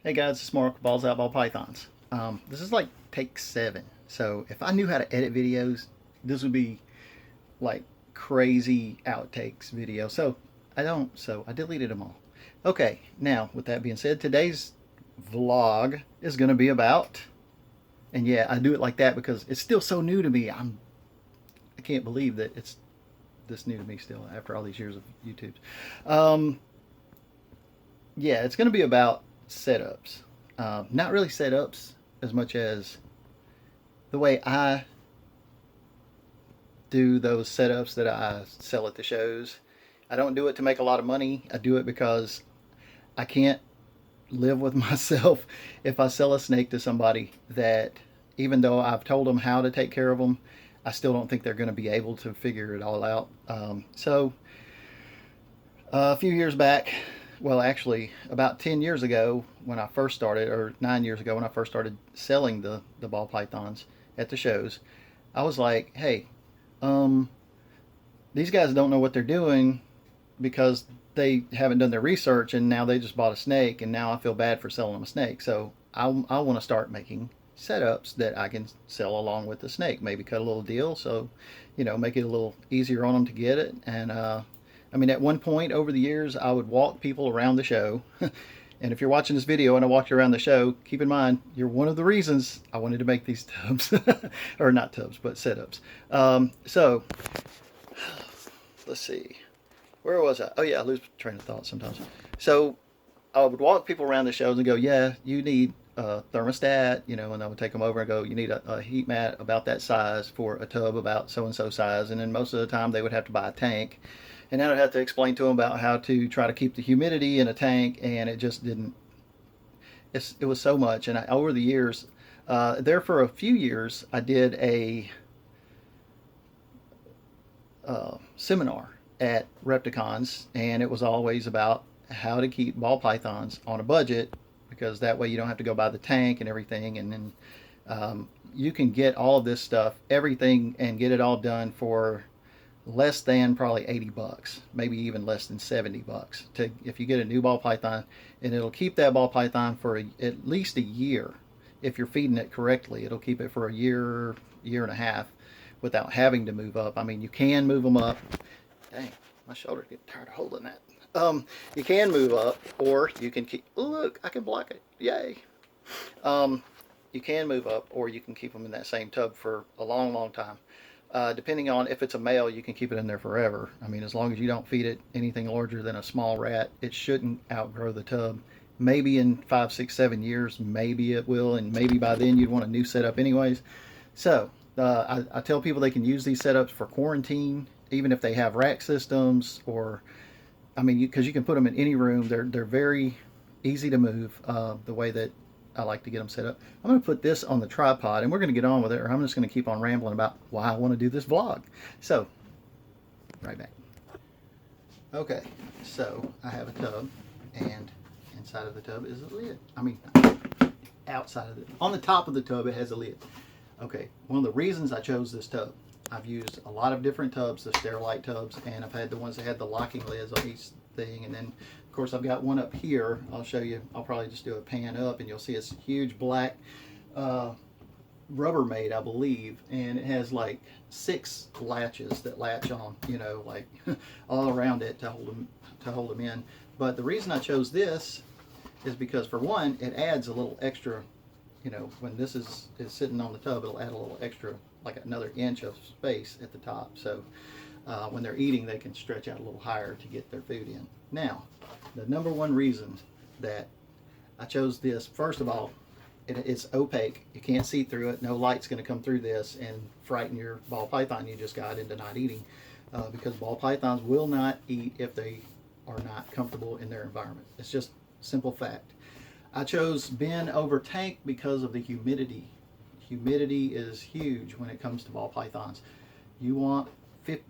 Hey guys, it's Mark, Balls Out Ball Pythons. This is like take 7. So if I knew how to edit videos, this would be like crazy outtakes video. So I don't, so I deleted them all. Okay, now with that being said, today's vlog is going to be about, and yeah, I do it like that because it's still so new to me. I can't believe that it's this new to me still after all these years of YouTube. Um, yeah, it's going to be about setups. Not really setups as much as the way I do those setups that I sell at the shows. I don't do it to make a lot of money. I do it because I can't live with myself if I sell a snake to somebody that, even though I've told them how to take care of them, I still don't think they're going to be able to figure it all out. So a few years back, well, actually, about 10 years ago when I first started, or 9 years ago when I first started selling the ball pythons at the shows, I was like, hey, these guys don't know what they're doing because they haven't done their research, and now they just bought a snake, and now I feel bad for selling them a snake. So I want to start making setups that I can sell along with the snake. Maybe cut a little deal, so make it a little easier on them to get it. And I mean, at one point over the years, I would walk people around the show. And if you're watching this video and I walked you around the show, keep in mind, you're one of the reasons I wanted to make these tubs. Or not tubs, but setups. So, let's see. Where was I? Oh, yeah, I lose train of thought sometimes. So, I would walk people around the shows and go, yeah, you need a thermostat, and I would take them over and go, you need a heat mat about that size for a tub about so-and-so size. And then most of the time they would have to buy a tank. And then I'd have to explain to them about how to try to keep the humidity in a tank, and it just didn't, it was so much. And over the years, there for a few years, I did a seminar at Repticons, and it was always about how to keep ball pythons on a budget, because that way you don't have to go buy the tank and everything, and then you can get all of this stuff, everything, and get it all done for less than probably 80 bucks, maybe even less than 70 bucks if you get a new ball python, and it'll keep that ball python for at least a year. If you're feeding it correctly, it'll keep it for a year and a half without having to move up. I mean, you can move them up. Dang, my shoulder's getting tired of holding that. You can move up, or you can keep, look, I can block it, yay. You can move up, or you can keep them in that same tub for a long time. Depending on if it's a male, you can keep it in there forever. I mean, as long as you don't feed it anything larger than a small rat, it shouldn't outgrow the tub. Maybe in 5, 6, 7 years, maybe it will, and maybe by then you'd want a new setup anyways. So I tell people they can use these setups for quarantine, even if they have rack systems, or I mean, because you can put them in any room. They're very easy to move. The way that I like to get them set up. I'm going to put this on the tripod, and we're going to get on with it, or I'm just going to keep on rambling about why I want to do this vlog. So, right back. Okay, so I have a tub, and inside of the tub is a lid. I mean, outside of it. On the top of the tub, it has a lid. Okay, one of the reasons I chose this tub, I've used a lot of different tubs, the Sterilite tubs, and I've had the ones that had the locking lids on each thing, and then of course I've got one up here. I'll show you. I'll probably just do a pan up, and you'll see it's huge black Rubbermaid, I believe, and it has like 6 latches that latch on, like all around it to hold them in. But the reason I chose this is because, for one, it adds a little extra. When this is sitting on the tub, it'll add a little extra, like another inch of space at the top. So when they're eating, they can stretch out a little higher to get their food in. Now, the number one reason that I chose this, first of all, it's opaque. You can't see through it. No light's going to come through this and frighten your ball python you just got into not eating, because ball pythons will not eat if they are not comfortable in their environment. It's just simple fact. I chose bin over tank because of the humidity. Humidity is huge when it comes to ball pythons. You want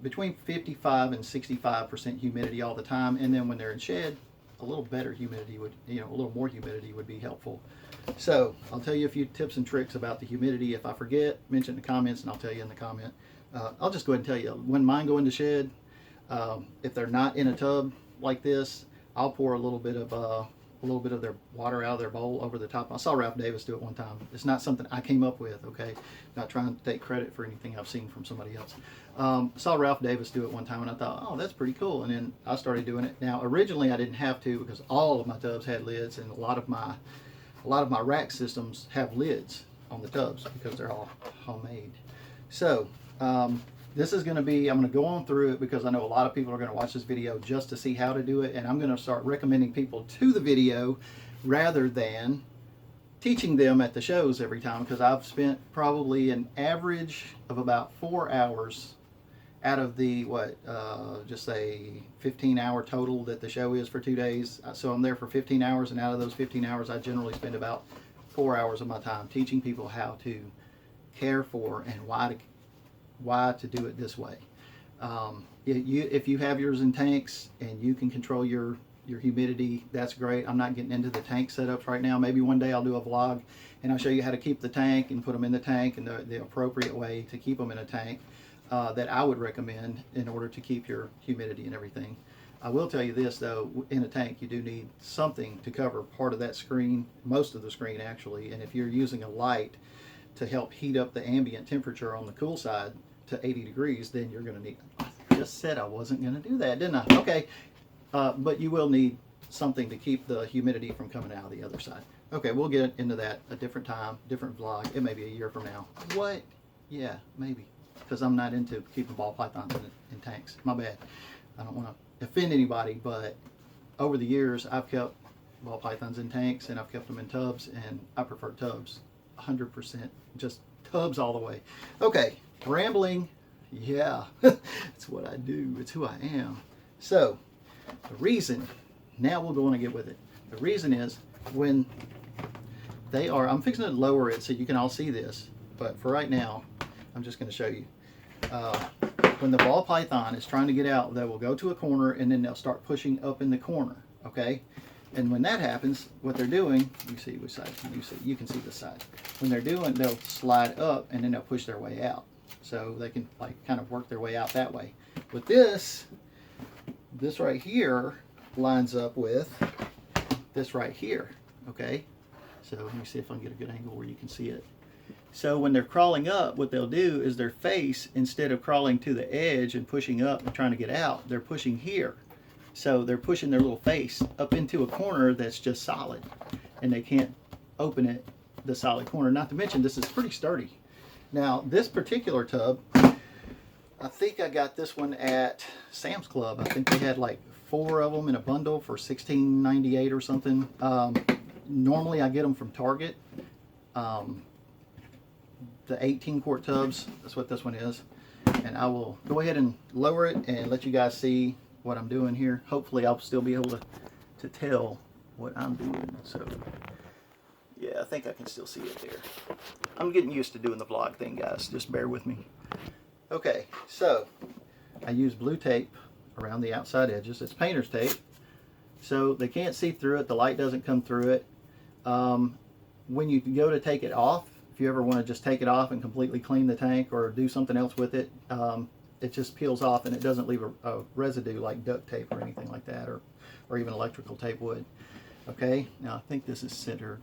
between 55 and 65% humidity all the time, and then when they're in shed, a little better humidity would, a little more humidity would be helpful. So I'll tell you a few tips and tricks about the humidity. If I forget, mention in the comments, and I'll tell you in the comment. I'll just go ahead and tell you, when mine go into shed, if they're not in a tub like this, I'll pour a little bit of a little bit of their water out of their bowl over the top. I saw Ralph Davis do it one time. It's not something I came up with, okay? Not trying to take credit for anything I've seen from somebody else. Saw Ralph Davis do it one time, and I thought, oh, that's pretty cool. And then I started doing it. Now, originally I didn't have to because all of my tubs had lids, and a lot of my rack systems have lids on the tubs because they're all homemade. So this is going to be, I'm going to go on through it because I know a lot of people are going to watch this video just to see how to do it, and I'm going to start recommending people to the video rather than teaching them at the shows every time, because I've spent probably an average of about 4 hours out of the, just say 15-hour total that the show is for 2 days. So I'm there for 15 hours, and out of those 15 hours, I generally spend about 4 hours of my time teaching people how to care for and why to do it this way. If you have yours in tanks and you can control your humidity, that's great. I'm not getting into the tank setups right now. Maybe one day I'll do a vlog and I'll show you how to keep the tank and put them in the tank and the appropriate way to keep them in a tank that I would recommend in order to keep your humidity and everything. I will tell you this though, in a tank you do need something to cover part of that screen, most of the screen actually, and if you're using a light to help heat up the ambient temperature on the cool side to 80 degrees, then you're going to need, I just said I wasn't going to do that, didn't I? Okay, but you will need something to keep the humidity from coming out of the other side. Okay, we'll get into that a different time, different vlog. It may be a year from now. What? Yeah, maybe, because I'm not into keeping ball pythons in tanks. My bad. I don't want to offend anybody, but over the years I've kept ball pythons in tanks and I've kept them in tubs, and I prefer tubs 100%, just tubs all the way. Okay, rambling. Yeah, it's what I do. It's who I am. So the reason, now we'll go on and get with it. The reason is when they are, I'm fixing to lower it so you can all see this, but for right now I'm just going to show you. When the ball python is trying to get out, they will go to a corner and then they'll start pushing up in the corner, okay? And when that happens, what they're doing, you see which side can you see? You can see this side. When they're doing, they'll slide up and then they'll push their way out. So they can like kind of work their way out that way. With this right here lines up with this right here, okay? So let me see if I can get a good angle where you can see it. So when they're crawling up, what they'll do is their face, instead of crawling to the edge and pushing up and trying to get out, they're pushing here. So they're pushing their little face up into a corner that's just solid, and they can't open it, the solid corner. Not to mention, this is pretty sturdy. Now, this particular tub, I think I got this one at Sam's Club. I think they had like 4 of them in a bundle for $16.98 or something. Normally I get them from Target. The 18-quart tubs, that's what this one is. And I will go ahead and lower it and let you guys see what I'm doing here. Hopefully I'll still be able to tell what I'm doing. So yeah, I think I can still see it there. I'm getting used to doing the vlog thing, guys. Just bear with me. Okay, so I use blue tape around the outside edges. It's painter's tape, so they can't see through it. The light doesn't come through it. When you go to take it off, if you ever want to just take it off and completely clean the tank or do something else with it, it just peels off and it doesn't leave a residue like duct tape or anything like that, or even electrical tape would. Okay, now I think this is centered.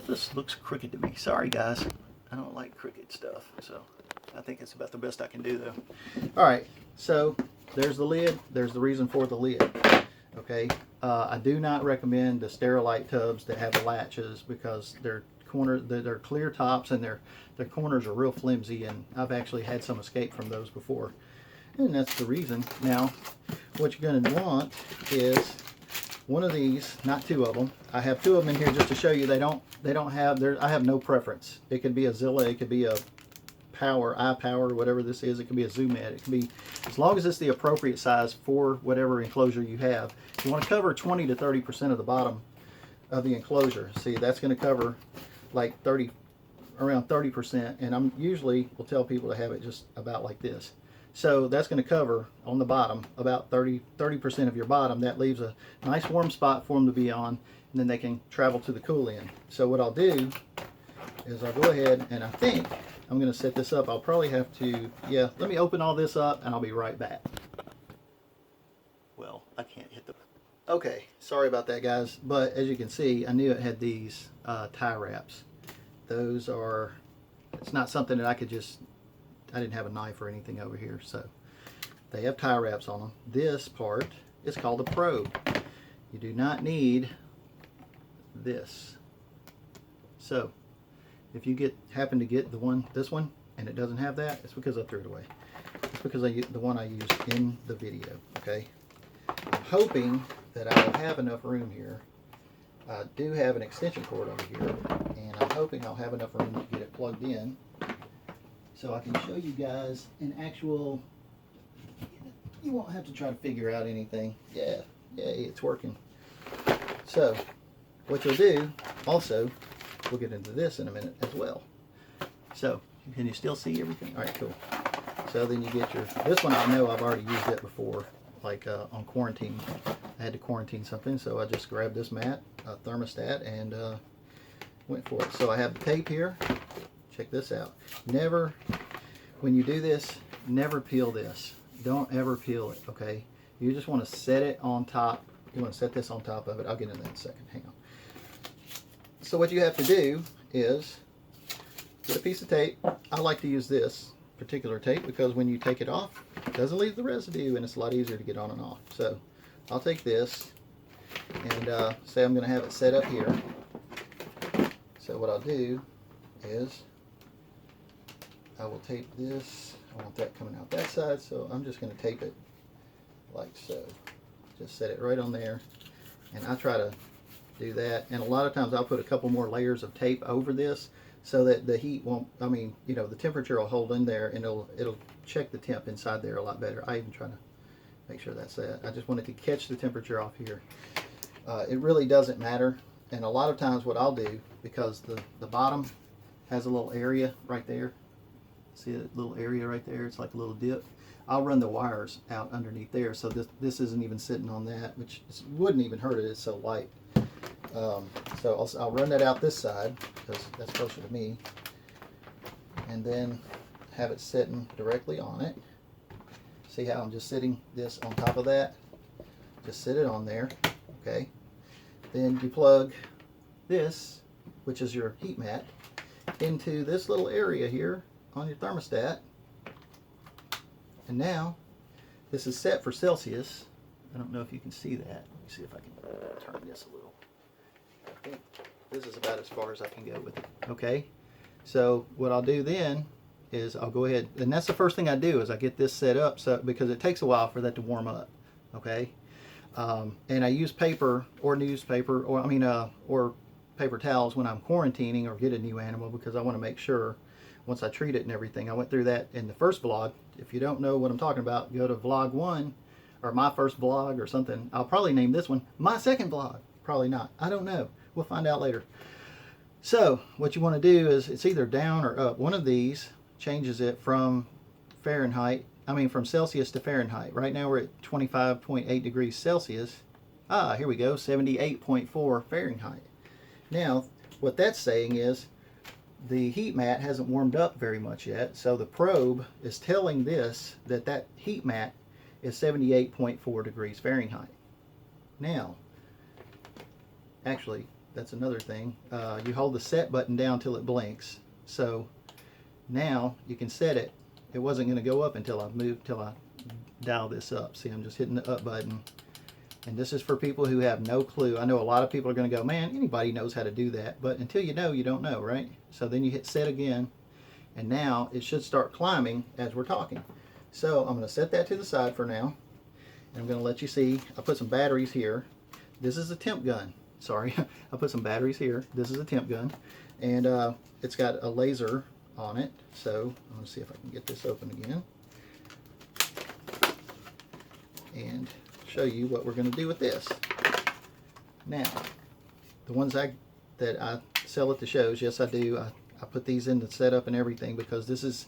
This looks crooked to me. Sorry guys, I don't like crooked stuff, so I think it's about the best I can do though. Alright, so there's the lid, there's the reason for the lid. Okay, I do not recommend the Sterilite tubs that have the latches because they're clear tops and their corners are real flimsy, and I've actually had some escape from those before, and that's the reason. Now what you're going to want is one of these, not 2 of them. I have 2 of them in here just to show you they don't have, I have no preference. It could be a Zilla, it could be a iPower, whatever this is. It could be a Zoom Ed. It can be, as long as it's the appropriate size for whatever enclosure you have. You want to cover 20 to 30% of the bottom of the enclosure. See, that's going to cover like around 30%, and I'm usually will tell people to have it just about like this. So that's going to cover on the bottom about 30% of your bottom. That leaves a nice warm spot for them to be on, and then they can travel to the cool end. So what I'll do is I'll go ahead, and I think I'm going to set this up. I'll probably have to, yeah, let me open all this up and I'll be right back. Well, I can't hit the, Okay, sorry about that, guys, but as you can see, I knew it had these tie wraps. Those are, it's not something that I didn't have a knife or anything over here, so they have tie wraps on them. This part is called a probe. You do not need this. So if you happen to get this one, and it doesn't have that, it's because I threw it away. It's because the one I used in the video. Okay, I'm hoping that I will have enough room here. I do have an extension cord over here, and I'm hoping I'll have enough room to get it plugged in, so I can show you guys an actual. You won't have to try to figure out anything. Yeah, it's working. So what you'll do also, we'll get into this in a minute as well. So can you still see everything? All right, cool. So then you get this one. I know I've already used it before, like on quarantine. I had to quarantine something, so I just grabbed this mat, thermostat, and went for it. So I have the tape here. Check this out. Never, when you do this, never peel this. Don't ever peel it, okay? You just want to set it on top. You want to set this on top of it. I'll get into that in a second. Hang on. So what you have to do is get a piece of tape. I like to use this particular tape because when you take it off, it doesn't leave the residue, and it's a lot easier to get on and off. So I'll take this and say I'm going to have it set up here. So what I'll do is I will tape this. I want that coming out that side, so I'm just going to tape it like so. Just set it right on there, and I try to do that. And a lot of times I'll put a couple more layers of tape over this so that the heat won't, the temperature will hold in there, and it'll check the temp inside there a lot better. I even try to make sure that's that. I just wanted to catch the temperature off here. It really doesn't matter, and a lot of times what I'll do, because the bottom has a little area right there. See that little area right there? It's like a little dip. I'll run the wires out underneath there, so this isn't even sitting on that, which wouldn't even hurt it. It's so light. So I'll run that out this side because that's closer to me, and then have it sitting directly on it. See how I'm just sitting this on top of that? Just sit it on there, okay? Then you plug this, which is your heat mat, into this little area here on your thermostat, and now this is set for Celsius. I don't know if you can see that. Let me see if I can turn this a little. I think this is about as far as I can go with it. Okay, so what I'll do then is I'll go ahead, and that's the first thing I do is I get this set up, so because it takes a while for that to warm up. Okay, and I use paper or newspaper or paper towels when I'm quarantining or get a new animal, because I want to make sure once I treat it and everything. I went through that in the first vlog. If you don't know what I'm talking about, go to vlog 1 or my first vlog or something. I'll probably name this one my second vlog. Probably not. I don't know. We'll find out later. So what you want to do is it's either down or up. One of these changes it from from Celsius to Fahrenheit. Right now we're at 25.8 degrees Celsius. Here we go, 78.4 Fahrenheit. Now what that's saying is the heat mat hasn't warmed up very much yet, so the probe is telling this that heat mat is 78.4 degrees Fahrenheit. Now, actually, that's another thing. You hold the set button down till it blinks. So now you can set it. It wasn't going to go up until I dial this up. See, I'm just hitting the up button. And this is for people who have no clue. I know a lot of people are going to go, man, anybody knows how to do that. But until you know, you don't know, right? So then you hit set again. And now it should start climbing as we're talking. So I'm going to set that to the side for now. And I'm going to let you see. I put some batteries here. This is a Temp Gun. Sorry. I put some batteries here. This is a Temp Gun. And it's got a laser on it. So I'm going to see if I can get this open again. And show you what we're going to do with this. Now, the ones that I sell at the shows, yes I do. I put these in the setup and everything because this is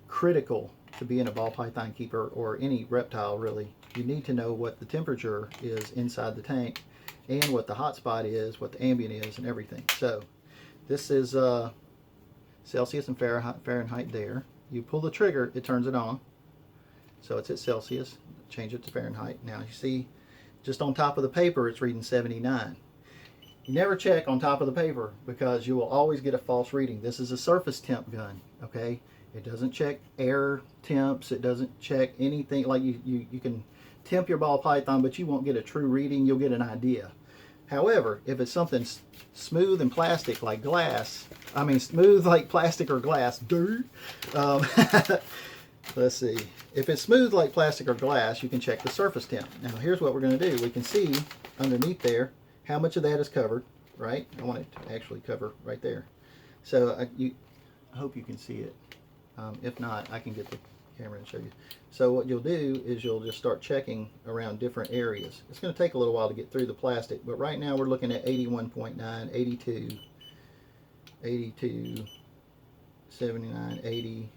critical to being a ball python keeper or any reptile really. You need to know what the temperature is inside the tank and what the hot spot is, what the ambient is, and everything. So this is Celsius and Fahrenheit there. You pull the trigger, it turns it on. So it's at Celsius. Change it to Fahrenheit. Now you see just on top of the paper it's reading 79. You never check on top of the paper because you will always get a false reading. This is a surface temp gun, okay? It doesn't check air temps. It doesn't check anything. Like you can temp your ball python, but you won't get a true reading. You'll get an idea. However, if it's something smooth and plastic like glass, I mean smooth like plastic or glass, dude. Let's see. If it's smooth like plastic or glass, you can check the surface temp. Now here's what we're going to do. We can see underneath there how much of that is covered, right? I want it to actually cover right there. So I hope you can see it. If not, I can get the camera and show you. So what you'll do is you'll just start checking around different areas. It's going to take a little while to get through the plastic, but right now we're looking at 81.9, 82, 82, 79, 80,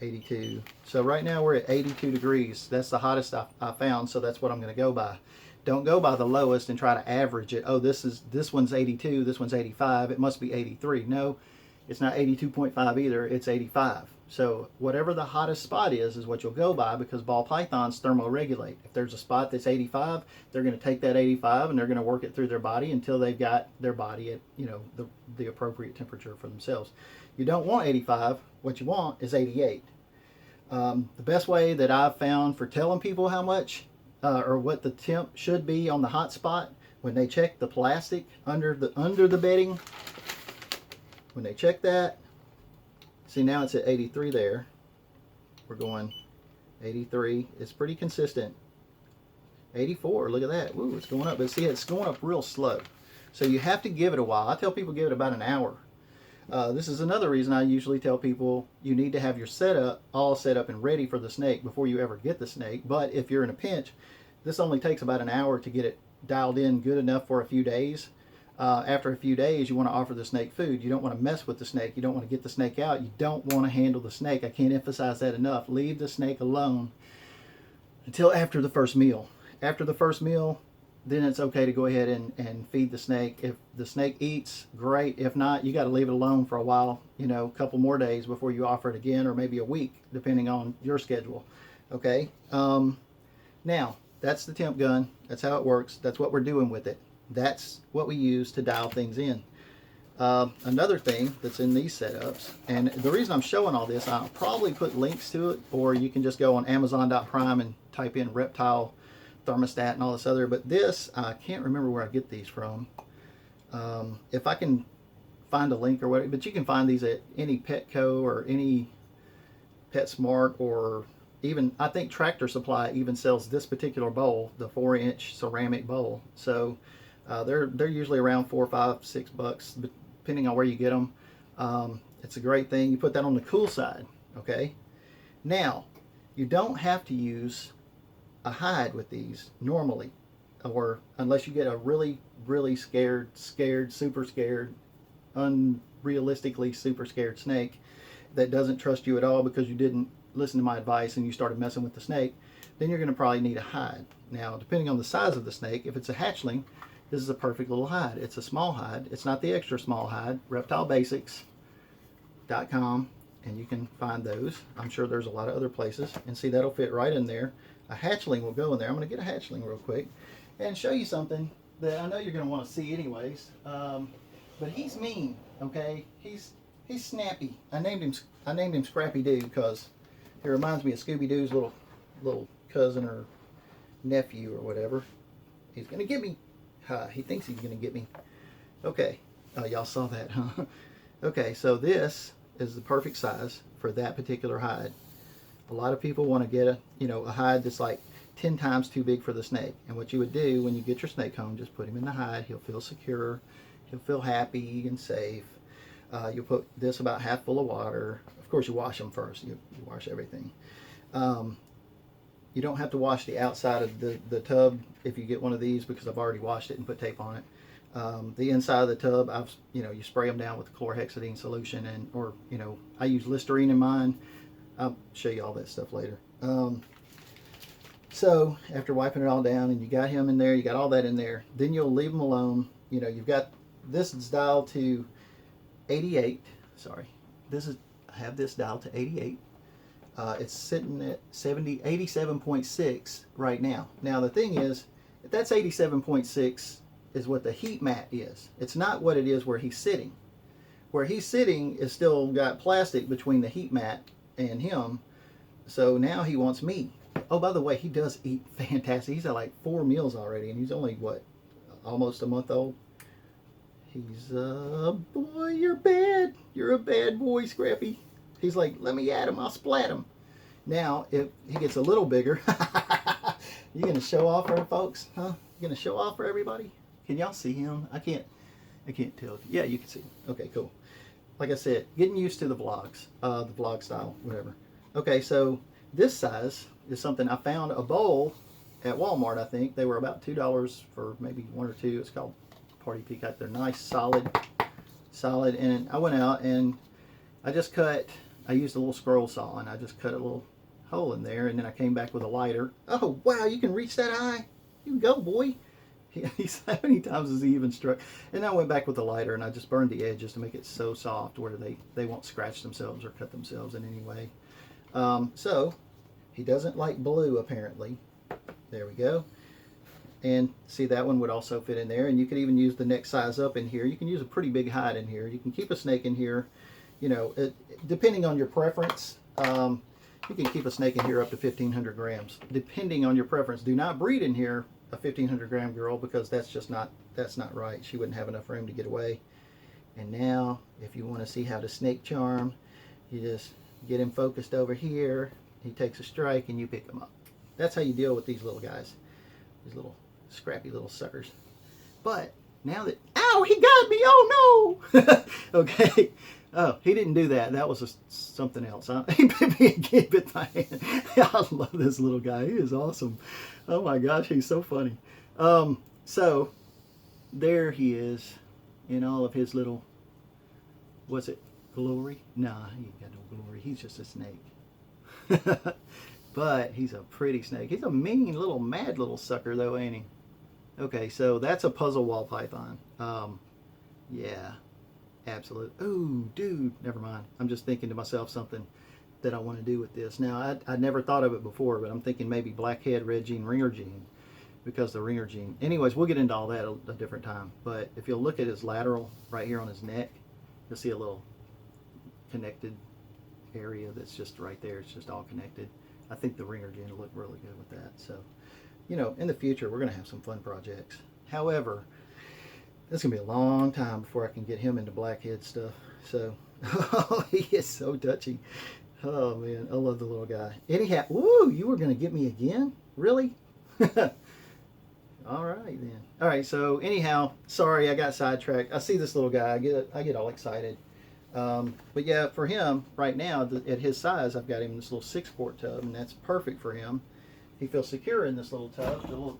82. So right now we're at 82 degrees. That's the hottest I found, so that's what I'm going to go by. Don't go by the lowest and try to average it. Oh, this one's 82, this one's 85, it must be 83. No, it's not 82.5 either, it's 85. So whatever the hottest spot is what you'll go by, because ball pythons thermoregulate. If there's a spot that's 85, they're going to take that 85 and they're going to work it through their body until they've got their body at, you know, the appropriate temperature for themselves. You don't want 85. What you want is 88. The best way that I've found for telling people how much or what the temp should be on the hot spot, when they check the plastic under the bedding, when they check that, see now it's at 83 there. We're going 83. It's pretty consistent. 84, look at that. Ooh, it's going up. But see, it's going up real slow. So you have to give it a while. I tell people give it about an hour. This is another reason I usually tell people you need to have your setup all set up and ready for the snake before you ever get the snake. But if you're in a pinch, this only takes about an hour to get it dialed in good enough for a few days. After a few days, you want to offer the snake food. You don't want to mess with the snake. You don't want to get the snake out. You don't want to handle the snake. I can't emphasize that enough. Leave the snake alone until after the first meal. After the first meal, then it's okay to go ahead and feed the snake. If the snake eats, great. If not, you got to leave it alone for a while, you know, a couple more days before you offer it again, or maybe a week, depending on your schedule. Okay? Now, that's the temp gun. That's how it works. That's what we're doing with it. That's what we use to dial things in. Another thing that's in these setups, and the reason I'm showing all this, I'll probably put links to it, or you can just go on Amazon.prime and type in reptile thermostat and all this other. But this, I can't remember where I get these from. If I can find a link or whatever, but you can find these at any Petco or any PetSmart, or even, I think Tractor Supply even sells this particular bowl, the 4-inch ceramic bowl. So they're usually around $4, $5, $6, depending on where you get them. It's a great thing. You put that on the cool side, okay? Now, you don't have to use a hide with these normally, or unless you get a really, really scared, super scared, unrealistically super scared snake that doesn't trust you at all because you didn't listen to my advice and you started messing with the snake, then you're going to probably need a hide. Now, depending on the size of the snake, if it's a hatchling, this is a perfect little hide. It's a small hide. It's not the extra small hide. reptilebasics.com, and you can find those. I'm sure there's a lot of other places. And see, that'll fit right in there. A hatchling will go in there. I'm going to get a hatchling real quick and show you something that I know you're going to want to see anyways. But he's mean, okay? He's snappy. I named him Scrappy Doo because he reminds me of Scooby-Doo's little cousin or nephew or whatever. He's going to get me. He thinks he's going to get me. Okay. Y'all saw that, huh? Okay, so this is the perfect size for that particular hide. A lot of people want to get a hide that's like 10 times too big for the snake. And what you would do when you get your snake home, just put him in the hide. He'll feel secure. He'll feel happy and safe. You'll put this about half full of water. Of course, you wash them first. You wash everything. You don't have to wash the outside of the tub if you get one of these, because I've already washed it and put tape on it. The inside of the tub, you spray them down with chlorhexidine solution, or I use Listerine in mine. I'll show you all that stuff later. So after wiping it all down and you got him in there, you got all that in there, then you'll leave him alone. You've got this is dialed to 88. Sorry, I have this dialed to 88. It's sitting at 87.6 right now. Now the thing is, if that's 87.6 is what the heat mat is. It's not what it is where he's sitting. Where he's sitting is still got plastic between the heat mat and him. So now he wants me. Oh, by the way, he does eat fantastic. He's had like 4 meals already, and he's only, what, almost a month old? He's, boy, you're bad. You're a bad boy, Scrappy. He's like, let me at him, I'll splat him. Now, if he gets a little bigger, you gonna show off for folks, huh? You gonna show off for everybody? Can y'all see him? I can't tell. Yeah, you can see him. Okay, cool. Like I said, getting used to the vlogs, the vlog style, whatever. Okay, so this size is something I found a bowl at Walmart. I think they were about $2 for maybe 1 or 2. It's called Party Peacock. They're nice, solid. And I went out and I just cut. I used a little scroll saw and I just cut a little hole in there, and then I came back with a lighter. Oh wow, you can reach that high. You can go, boy. He's how many times has he even struck? And I went back with the lighter and I just burned the edges to make it so soft where they won't scratch themselves or cut themselves in any way. So he doesn't like blue apparently. There we go. And see, that one would also fit in there, and you could even use the next size up in here. You can use a pretty big hide in here. You can keep a snake in here, you know, depending on your preference. You can keep a snake in here up to 1,500 grams, depending on your preference. Do not breed in here a 1,500 gram girl, because that's not right. She wouldn't have enough room to get away. And now, if you want to see how to snake charm, you just get him focused over here. He takes a strike, and you pick him up. That's how you deal with these little guys, these little scrappy little suckers. But now that, ow, he got me, oh no. Okay, oh, he didn't do that. That was something else. He bit me again, bit my hand. I love this little guy. He is awesome. Oh my gosh, he's so funny. So there he is in all of his little, what's it, glory? Nah, he ain't got no glory. He's just a snake. But he's a pretty snake. He's a mean little, mad little sucker though, ain't he? Okay, so that's a puzzle wall python. Yeah, absolute. Ooh, dude, never mind. I'm just thinking to myself something that I want to do with this. Now, I never thought of it before, but I'm thinking maybe blackhead, red gene, ringer gene, because the ringer gene. Anyways, we'll get into all that a different time. But if you'll look at his lateral right here on his neck, you'll see a little connected area that's just right there. It's just all connected. I think the ringer gene will look really good with that. So, you know, in the future, we're going to have some fun projects. However, it's going to be a long time before I can get him into blackhead stuff. So, oh, he is so touchy. Oh, man, I love the little guy. Anyhow, woo, you were going to get me again? Really? All right, then. All right, so anyhow, sorry, I got sidetracked. I see this little guy. I get all excited. But yeah, for him, right now, at his size, I've got him in this little 6-quart tub, and that's perfect for him. He feels secure in this little tub. The little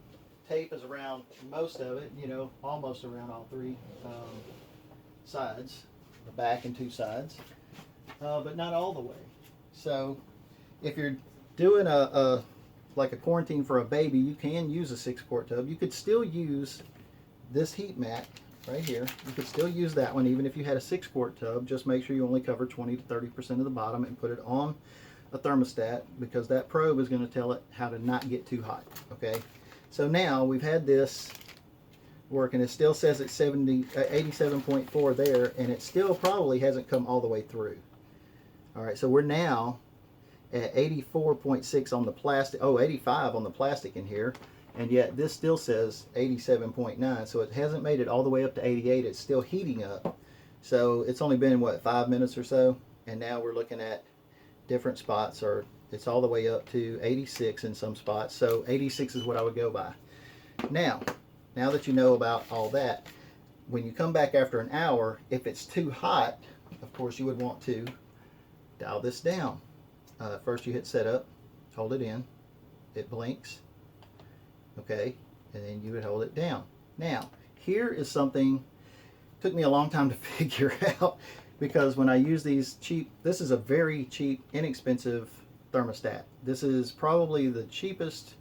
tape is around most of it, you know, almost around all 3 sides, the back and 2 sides, but not all the way. So if you're doing like a quarantine for a baby, you can use a 6-quart tub. You could still use this heat mat right here. You could still use that one even if you had a 6-quart tub. Just make sure you only cover 20 to 30% of the bottom and put it on a thermostat, because that probe is going to tell it how to not get too hot. Okay, so now we've had this working. It still says it's 87.4 there, and it still probably hasn't come all the way through. All right, so we're now at 84.6 on the plastic. Oh, 85 on the plastic in here, and yet this still says 87.9. So it hasn't made it all the way up to 88. It's still heating up. So it's only been, what, 5 minutes or so, and now we're looking at different spots, or it's all the way up to 86 in some spots. So 86 is what I would go by. Now that you know about all that, when you come back after an hour, if it's too hot, of course you would want to dial this down. First you hit setup, hold it in, it blinks, okay, and then you would hold it down. Now, here is something took me a long time to figure out, because when I use these cheap, this is a very cheap, inexpensive thermostat. This is probably the cheapest,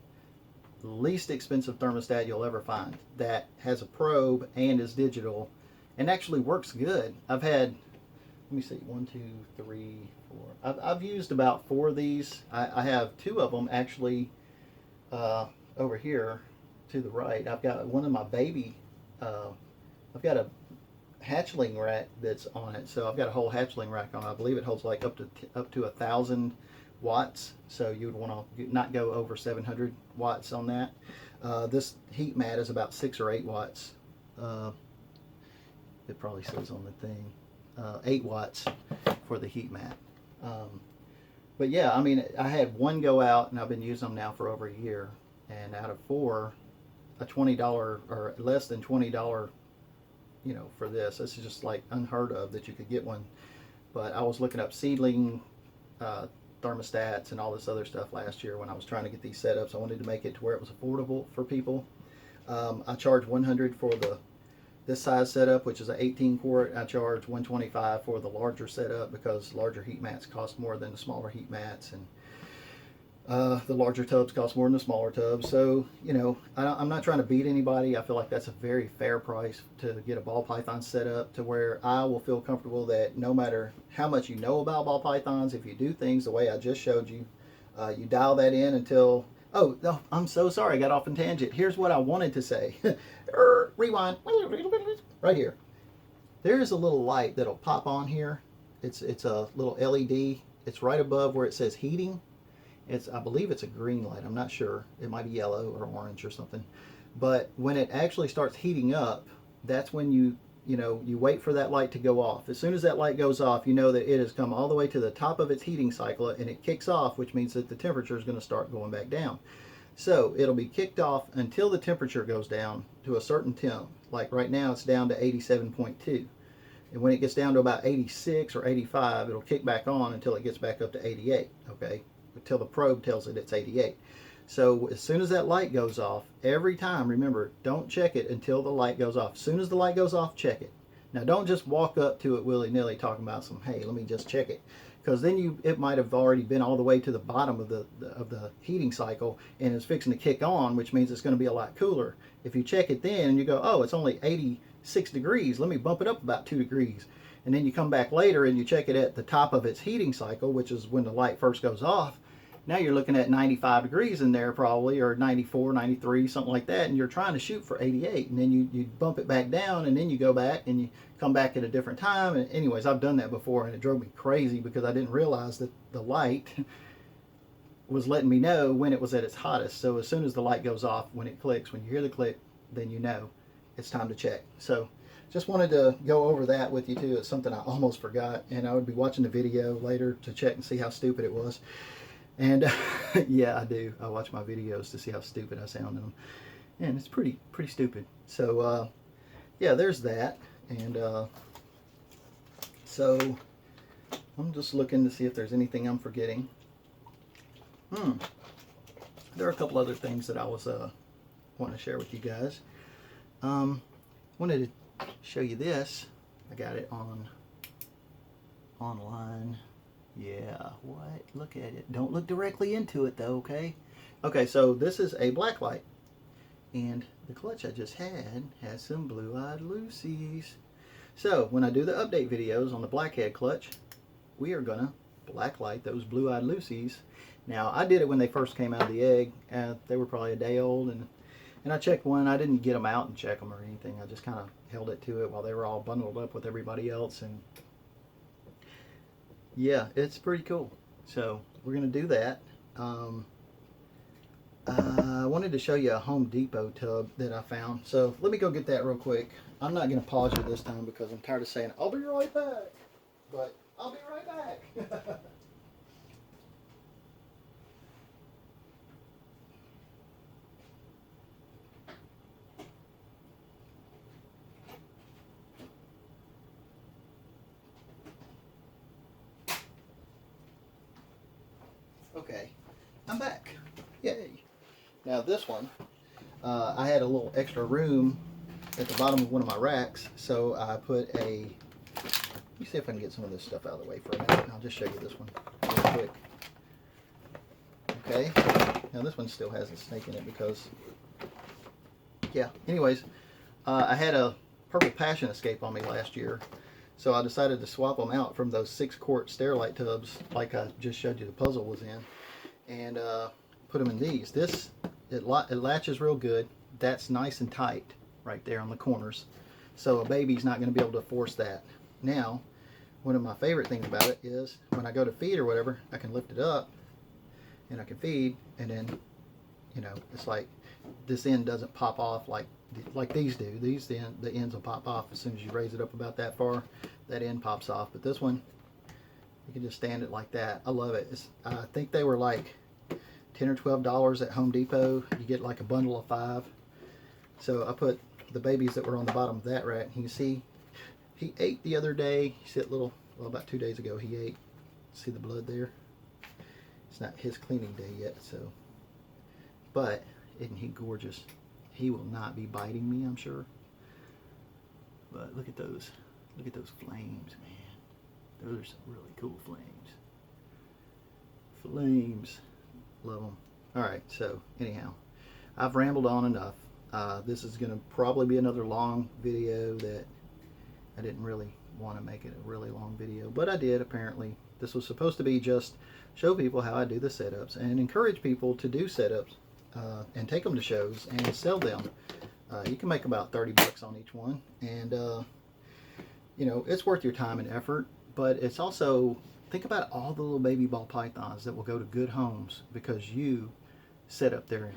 least expensive thermostat you'll ever find that has a probe and is digital and actually works good. I've had, let me see, 1, 2, 3, 4. I've used about 4 of these. I have 2 of them actually over here to the right. I've got one of my baby. I've got a hatchling rack that's on it, so I've got a whole hatchling rack on it. I believe it holds like up to 1,000 watts, so you would want to not go over 700 watts on that. This heat mat is about 6 or 8 watts. It probably says on the thing 8 watts for the heat mat. But yeah, I mean, I had one go out and I've been using them now for over a year, and out of 4, a $20 or less than $20, you know, for this is just like unheard of that you could get one. But I was looking up seedling thermostats and all this other stuff last year when I was trying to get these setups. I wanted to make it to where it was affordable for people. I charge $100 for this size setup, which is an 18 quart. I charge $125 for the larger setup because larger heat mats cost more than the smaller heat mats, and the larger tubs cost more than the smaller tubs. So, you know, I'm not trying to beat anybody. I feel like that's a very fair price to get a ball python set up to where I will feel comfortable that no matter how much you know about ball pythons, if you do things the way I just showed you, you dial that in until... Oh, no, I'm so sorry. I got off on tangent. Here's what I wanted to say. Rewind. Right here. There is a little light that'll pop on here. It's a little LED. It's right above where it says heating. I believe it's a green light. I'm not sure. It might be yellow or orange or something. But when it actually starts heating up, that's when you wait for that light to go off. As soon as that light goes off, you know that it has come all the way to the top of its heating cycle, and it kicks off, which means that the temperature is going to start going back down. So it'll be kicked off until the temperature goes down to a certain temp. Like right now it's down to 87.2. And when it gets down to about 86 or 85, it'll kick back on until it gets back up to 88, okay? Until the probe tells it it's 88. So as soon as that light goes off, every time, remember, don't check it until the light goes off. As soon as the light goes off, check it. Now don't just walk up to it willy-nilly talking about some, hey, let me just check it. Because then it might have already been all the way to the bottom of the heating cycle and it's fixing to kick on, which means it's going to be a lot cooler. If you check it then and you go, oh, it's only 86 degrees, let me bump it up about 2 degrees. And then you come back later and you check it at the top of its heating cycle, which is when the light first goes off. Now you're looking at 95 degrees in there probably, or 94, 93, something like that, and you're trying to shoot for 88, and then you bump it back down, and then you go back and you come back at a different time. And anyways, I've done that before, and it drove me crazy because I didn't realize that the light was letting me know when it was at its hottest. So as soon as the light goes off, when it clicks, when you hear the click, then you know it's time to check. So just wanted to go over that with you too. It's something I almost forgot, and I would be watching the video later to check and see how stupid it was. And yeah, I do. I watch my videos to see how stupid I sound in them, and it's pretty stupid. So yeah, there's that. And so I'm just looking to see if there's anything I'm forgetting. There are a couple other things that I was wanting to share with you guys. Wanted to show you this. I got it online. Yeah, what? Look at it. Don't look directly into it though, okay? Okay, so this is a black light. And the clutch I just had has some blue-eyed Lucy's. So when I do the update videos on the blackhead clutch, we are gonna blacklight those blue-eyed Lucy's. Now I did it when they first came out of the egg. They were probably a day old, and I checked one. I didn't get them out and check them or anything. I just kind of held it to it while they were all bundled up with everybody else, and yeah, it's pretty cool. So we're going to do that. I wanted to show you a Home Depot tub that I found. So let me go get that real quick. I'm not going to pause you this time because I'm tired of saying, I'll be right back. But I'll be right back. Okay, I'm back. Yay. Now this one, I had a little extra room at the bottom of one of my racks, so I put let me see if I can get some of this stuff out of the way for a minute, and I'll just show you this one real quick. Okay, now this one still has a snake in it because, yeah, anyways, I had a Purple Passion escape on me last year, So I decided to swap them out from those 6-quart Sterilite tubs like I just showed you the puzzle was in, and put them in these. It latches real good. That's nice and tight right there on the corners, so a baby's not going to be able to force that. Now, one of my favorite things about it is when I go to feed or whatever, I can lift it up and I can feed, and then, you know, it's like this end doesn't pop off like these do. The ends will pop off as soon as you raise it up about that far. That end pops off, but this one, you can just stand it like that. I love it. I think they were like $10 or $12 at Home Depot. You get like a bundle of 5. So I put the babies that were on the bottom of that rack. You can see he ate the other day. He said about 2 days ago he ate. See the blood there? It's not his cleaning day yet, so. But isn't he gorgeous? He will not be biting me, I'm sure. But look at those. Look at those flames, man. Those are some really cool flames. Flames. Love them. Alright, so anyhow, I've rambled on enough. This is going to probably be another long video that I didn't really want to make it a really long video, but I did apparently. This was supposed to be just show people how I do the setups and encourage people to do setups and take them to shows and sell them. You can make about 30 bucks on each one, and you know, it's worth your time and effort, but it's also, think about all the little baby ball pythons that will go to good homes because you set up their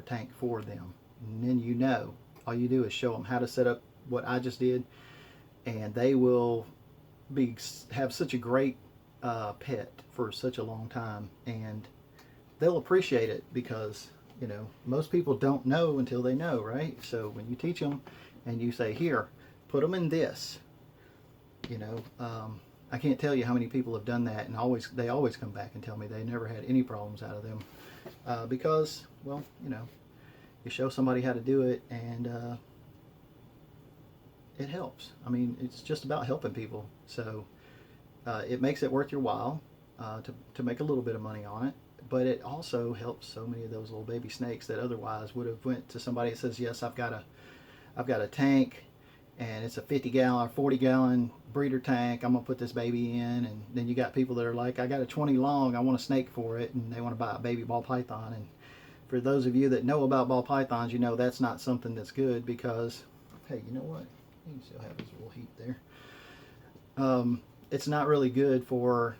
tank for them. And then, you know, all you do is show them how to set up what I just did, and they will have such a great pet for such a long time, and they'll appreciate it because, you know, most people don't know until they know, right? So when you teach them and you say, here, put them in this, you know, I can't tell you how many people have done that, and they always come back and tell me they never had any problems out of them because, well, you know, you show somebody how to do it, and it helps. I mean, it's just about helping people. So it makes it worth your while to make a little bit of money on it, but it also helps so many of those little baby snakes that otherwise would have went to somebody that says, yes, I've got a tank, and it's a 50-gallon or 40-gallon breeder tank. I'm gonna put this baby in, and then you got people that are like, I got a 20 long, I want a snake for it, and they want to buy a baby ball python. And for those of you that know about ball pythons, you know that's not something that's good because, hey, you know what? You can still have his little heat there. It's not really good for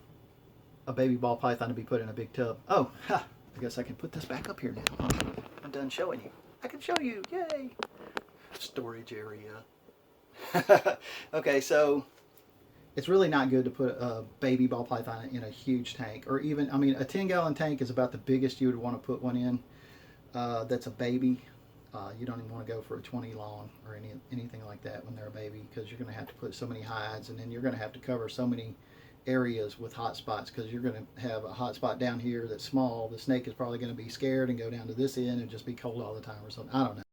a baby ball python to be put in a big tub. Oh, ha! I guess I can put this back up here now. I'm done showing you. I can show you. Yay! Storage area. Okay, so it's really not good to put a baby ball python in a huge tank, or even, I mean, a 10-gallon tank is about the biggest you would want to put one in. That's a baby. You don't even want to go for a 20 long or anything like that when they're a baby, because you're going to have to put so many hides, and then you're going to have to cover so many areas with hot spots, because you're going to have a hot spot down here that's small. The snake is probably going to be scared and go down to this end and just be cold all the time or something. I don't know.